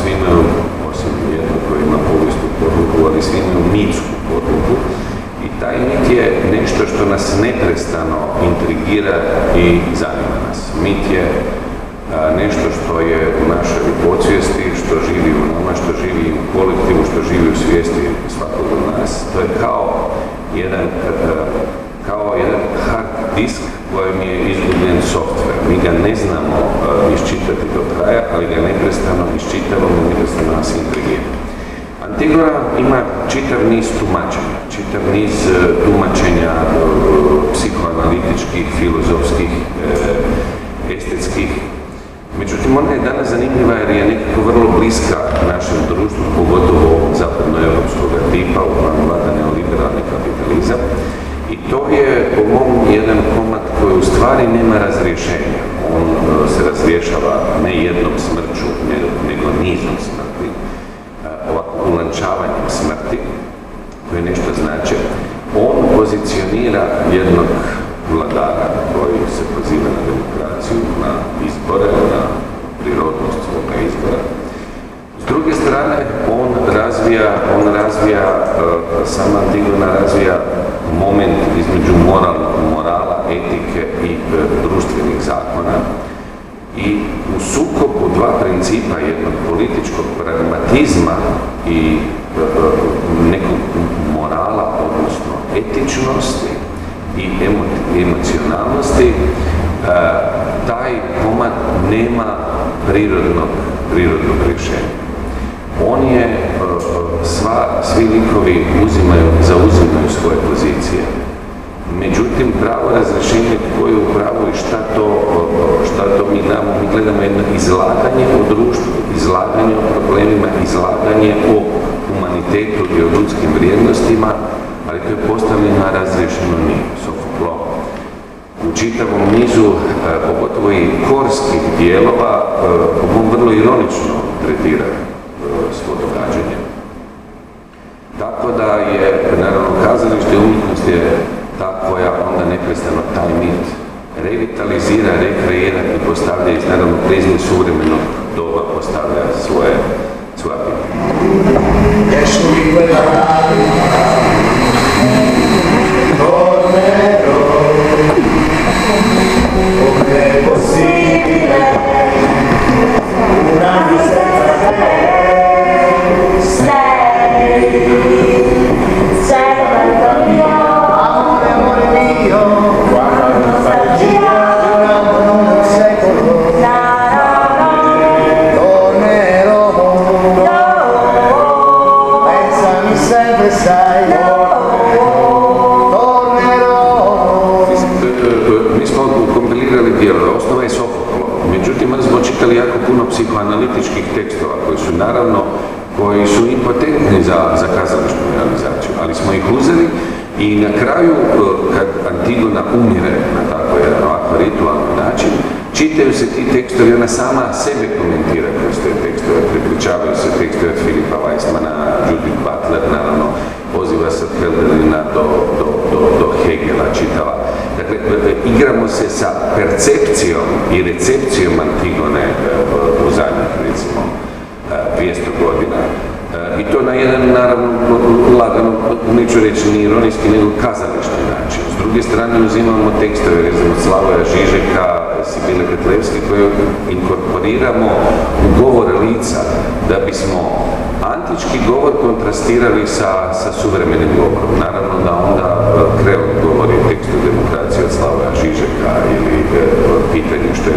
svi imaju, osim jednog koji ima povijesnu podlogu, ali svi imaju mitsku podlogu. I taj mit je nešto što nas neprestano intrigira i zanima nas. Mit je nešto što je u našoj podsvijesti, što živi u nama, što živi u kolektivu, što živi u svijesti svakog od nas. To je kao jedan hard disk kojem je izgubljen software. Mi ga ne znamo iščitati do kraja, ali ga neprestano iščitavamo, neprestano nas intrigira. Antigona ima čitav niz tumačenja psihoanalitičkih, filozofskih, estetskih. Međutim, ona je danas zanimljiva jer je nekako vrlo bliska našem društvu, pogotovo zapadnoevropskog tipa, uglavnom vlada neoliberalni kapitalizam. I to je, po mom, jedan komad koji u stvari nema razrješenja. On se razrješava ne jednom smrću, nego nizom smrti, ovako ulančavanjem smrti, koje nešto znači. On pozicionira jednog vladara koji se poziva na demokraciju, na izbore, na prirodnost svoga izbora. S druge strane, sama Antigona razvija moment između morala, etike i društvenih zakona i u sukobu dva principa, jednog političkog pragmatizma i nekog morala, odnosno etičnosti i emocionalnosti, taj komad nema prirodnog rješenja. On je, svi likovi zauzimaju svoje pozicije. Međutim, pravo razrješenje tko je u pravu i šta to mi damo, mi gledamo jedno izlaganje o društvu, izlaganje o problemima, izlaganje o humanitetu i o ljudskim vrijednostima, ali to je postavljeno na razrješeno nije, Sofoklo. U čitavom nizu, pogotovo i korskih dijelova, on vrlo ironično tretira svo događanje. Tako da je, naravno, kazalište umjetnost je ta koja onda neprestano taj mit revitalizira, rekreira i postavlja iz, naravno, prizme suvremenog doba, postavlja svoja pitanja. Psihoanalitičkih tekstova koji su impotentni za kazališnu realizaciju, ali smo ih uzeli i na kraju, kad Antigona umire na tako jedan ovako ritualni način, čitaju se ti tekstovi, ona sama sebe komentira kroz te tekstove, prepričavaju se tekstove od Filipa Weissmana, Judith Butler, naravno, poziva se od Hölderlina do Hegela, čitava. Dakle, igramo se sa percepcijom i recepcijom Antigone u zadnjih, recimo, 200 godina. I to na jedan, naravno, lagano, neću reći ni ironijski, nego kazališni način. S druge strane, uzimamo tekstove, recimo, Slavoja Žižeka, Sibile Petlevski, koje inkorporiramo u govor lica, da bismo antički govor kontrastirali sa suvremenim govorom. Naravno da onda Kreol govori tekstu demokracije od Slavoja Žižeka ili pitanje što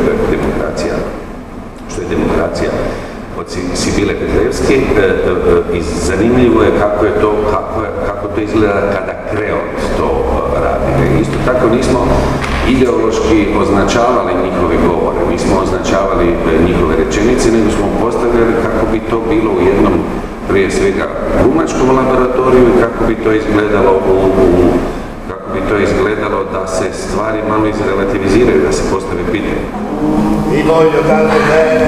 je demokracija od Sibile Petlevski. I zanimljivo je kako to izgleda kada Kreol to radi. Isto tako nismo ideološki označavali njihove govore, nismo označavali njihove rečenice, nego smo postavljali kako bi to bilo u jednom, prije svega, glumačkom laboratoriju i kako bi to izgledalo da se stvari malo izrelativiziraju, da se postave pitanje. Vi voglio tanto bene,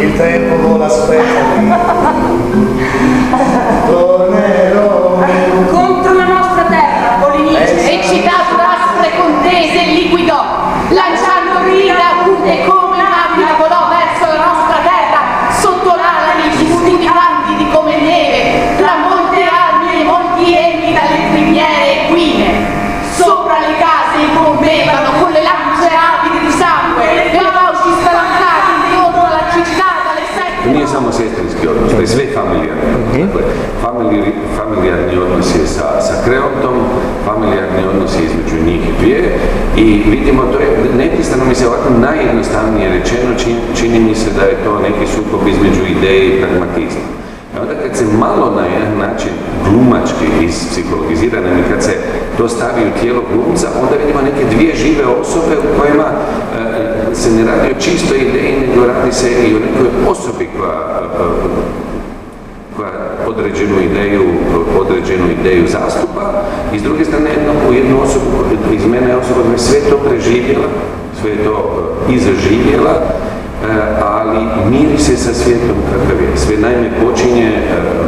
il tempo vola spesso, tornerò contro la nostra terra, Polinice, eccitato da aspre contese, li guidò, lanciando rida acute come una volò verso la nostra terra. To nije samo sestrinski odnos, to je sve familijarni odnos. Dakle, familijarni odnos je sa Kreontom, familijarni odnos je između njih dvije i vidimo, to je nepristano mi se ovako najjednostavnije rečeno, čini mi se da je to neki sukob između ideje i pragmatizma. I onda kad se malo na jedan način glumački ispsihologizira, i kad se to stavi u tijelo glumca, onda vidimo neke dvije žive osobe u kojima se ne radi o čistoj ideji, nego radi se i o nekoj osobi koja određenu ideju zastupa i s druge strane jednu osobu, iz mene je osoba koja je sve to preživjela, sve je to izaživjela, ali miri se sa svijetom kakav je. Sve naime počinje,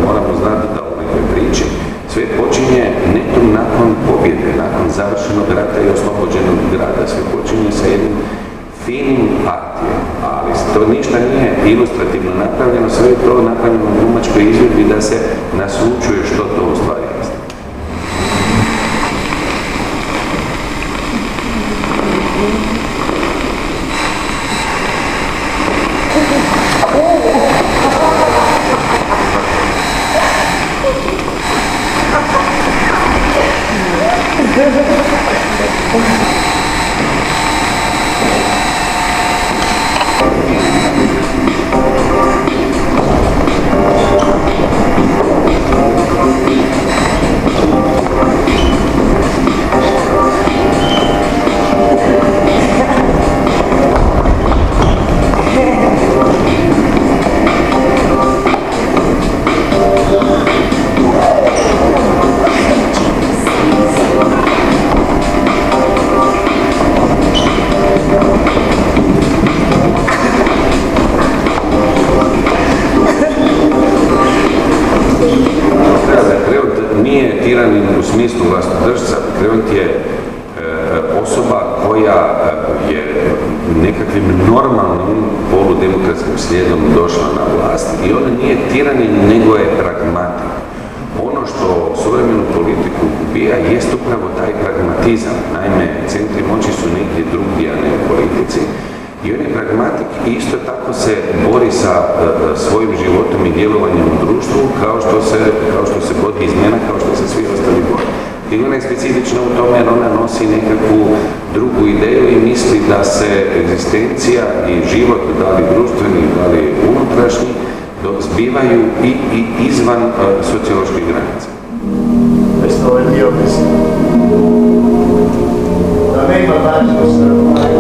moramo znati da u nekoj priči, sve počinje netom nakon pobjede, nakon završenog rata i oslobođenog grada. Sve počinje sa jednim finim partijem, ali to ništa nije ilustrativno napravljeno, sve je to napravljeno u glumačkoj izvedbi da se naslučuje što to u stvari jeste. U smislu vlastodržca, Kreont je osoba koja je nekakvim normalnim poludemokratskim slijedom došla na vlast i ona nije tiranin, nego je pragmatik. Ono što suvremenu politiku ubija jest upravo taj pragmatizam. Naime, centri moći su negdje drugdje, a ne u politici. I on je pragmatik i isto tako se bori sa svojim životom i djelovanjem u društvu kao što se bori izmjena, kao što se svi ostali bori. I ona je specifična u tome jer ona nosi nekakvu drugu ideju i misli da se egzistencija i život, da li društveni, da li unutrašnji, zbivaju i izvan socioloških granica. Questo è il mio pensiero. Da me i vantaggi non saranno mai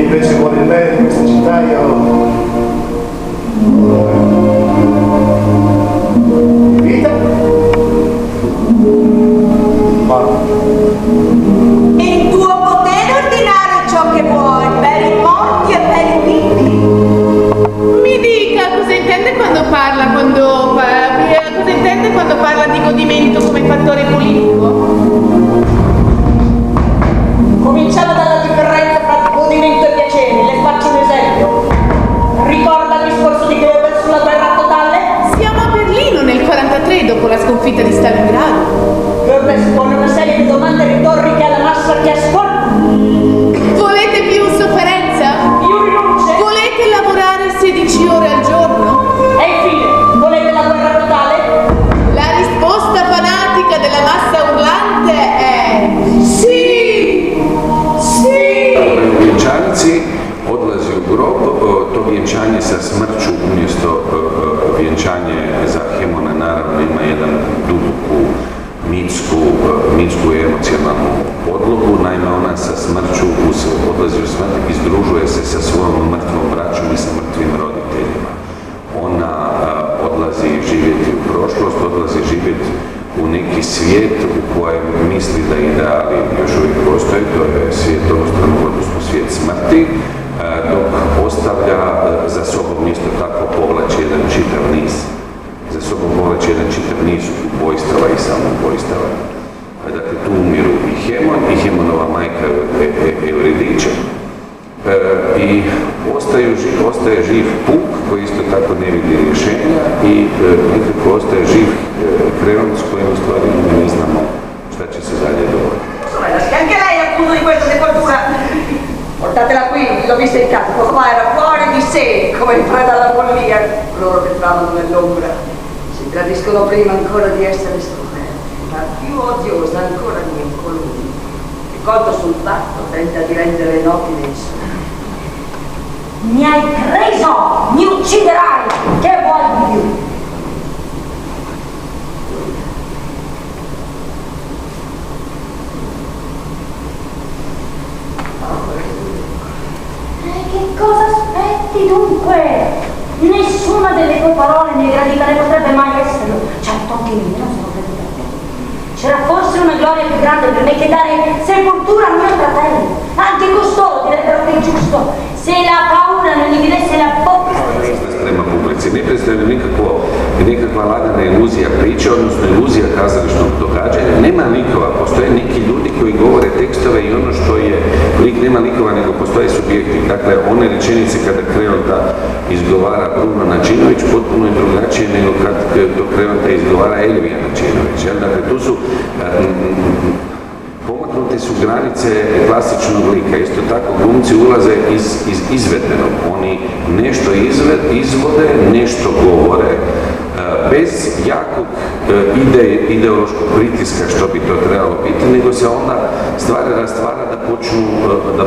invece vuole il bene di questa città, io di vita, ma È in tuo potere ordinare ciò che vuoi, per i morti e per i vivi. Mi dica cosa intende quando parla di godimento come fattore politico? Cominciamo dalla differenza tra godimento e piacere, le faccio un esempio. Ricorda il discorso di Goebbels sulla guerra totale? Siamo a Berlino nel 1943 dopo la sconfitta di Stalingrado. Goebbels pone una serie di domande retoriche alla massa che ascolta. Volete più sofferenza? Più rinunce? Volete lavorare 16 ore al giorno? E infine, volete la guerra totale? La risposta fanatica della massa urlante è sì! Sì! Vjenčanici odlazi u grob, to vjenčanje sa smrću umjesto vjenčanje za Hemona naravno ima jedan duboku mitsku i emocionalnu podlogu, naime ona sa smrću odlazi u smrt i združuje se sa svojom mrtvom braćom i sa mrtvim roditeljima. Ona odlazi živjeti u prošlost, odlazi živjeti u neki svijet u kojem misli da ideali još uvijek postoje, to je svijet obostranog, odnosno svijet smrti, dok ostavlja za sobom isto tako povlači jedan čitav niz. Za sobom povlači jedan čitav niz ubojstava i samoubojstava. Dakle, tu umiru i Hemon i Hemonova majka Euridiče. I ostaje živ Puk koji isto tako ne vidi rješenja i nekako ostaje živ Kreont s kojim u stvari ne znamo šta će se dalje dogoditi. Anche lei è appunto di questa sepoltura. Portatela qui, l'ho vista in casa, poco fa era fuori di sé, come il preda alla follia. Loro che tramano nell'ombra si tradiscono prima ancora di essere scoperti, ma più odiosa ancora di colui che colto sul fatto tenta di rendere noti dei suoi. Mi hai preso, mi ucciderai, che vuoi di più? Che cosa aspetti dunque? Nessuna delle tue parole né gradita ne potrebbe mai esserlo. Certo, anche io non sono creduta a te. C'era forse una gloria più grande per me che dare sepoltura a mio fratello. Anche costoro direbbero che è giusto. Se la paura non gli vedesse la bocca. Prema publici ne predstavlja nikakva lagana iluzija priče, odnosno iluzija kazališnog događanja. Nema likova, postoje neki ljudi koji govore tekstove i ono što je lik nema likova, nego postoje subjekti. Dakle, one rečenice kada Kreonta izgovara Bruno Načinović potpuno je drugačije nego kad to Kreonta izgovara Elvija Načinović. Dakle, tu su pomaknute su granice klasičnog lika. Isto tako glumci ulaze iz izvedenog. Oni nešto izvode, nešto govore, bez jakog ideološkog pritiska što bi to trebalo biti, nego se onda stvari rastvara da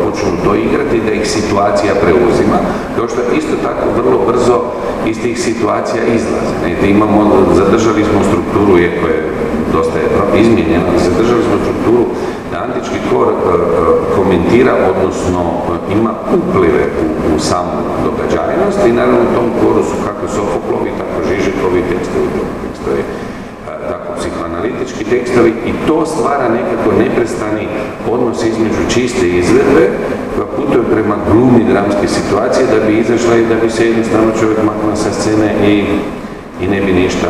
počnu to igrati, da ih situacija preuzima, kao što isto tako vrlo brzo iz tih situacija izlaze. Zadržali smo strukturu, iako je dosta izmijenjeno, zadržali smo strukturu da antički kor komentira, odnosno ima uplive u samu događajnost i naravno u tom koru su kako Sofoklovi, tako Žižekovi tekstovi, tako psihoanalitički tekstovi i to stvara nekako neprestani odnos između čiste izvedbe koja putuje prema glumi dramske situacije da bi izašla i da bi se jednostavno čovjek maknuo sa scene i ne bi ništa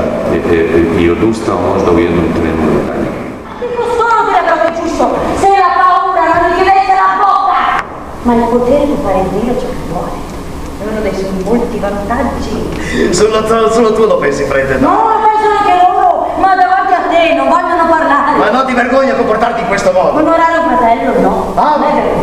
i odustao možda u jednom trenu doganja. Se la paura non gli chiudesse la bocca! Ma il potere di fare Dio ciò che vuole è uno dei suoi molti vantaggi. Solo tu lo pensi, prete? No, lo pensano anche loro, ma davanti a te non vogliono parlare. Ma non ti vergogna a comportarti in questo modo? Onorare un fratello, no. Ah,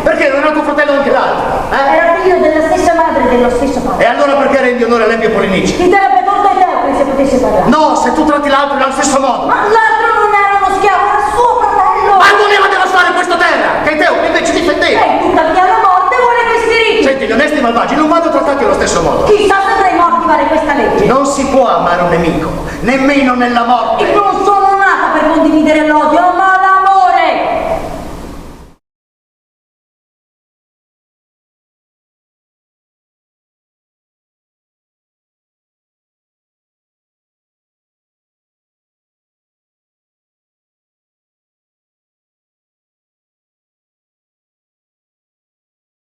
perché non era tuo fratello anche l'altro? Era figlio della stessa madre e dello stesso padre. E allora perché rendi onore a Lempio Polinici? Ti darebbe tutto e te che se potesse parlare. No, se tu tratti l'altro nello stesso modo. Ma l'altro non era uno schiavo, era suo fratello. Ma voleva devastare questa terra, che Teo invece difendeva. E tuttavia la morte vuole questi riti. Senti, gli onesti malvagi non vanno trattati allo stesso modo. Chissà se tra i morti vale questa legge. Non si può amare un nemico, nemmeno nella morte. E non sono nata per condividere l'odio, ma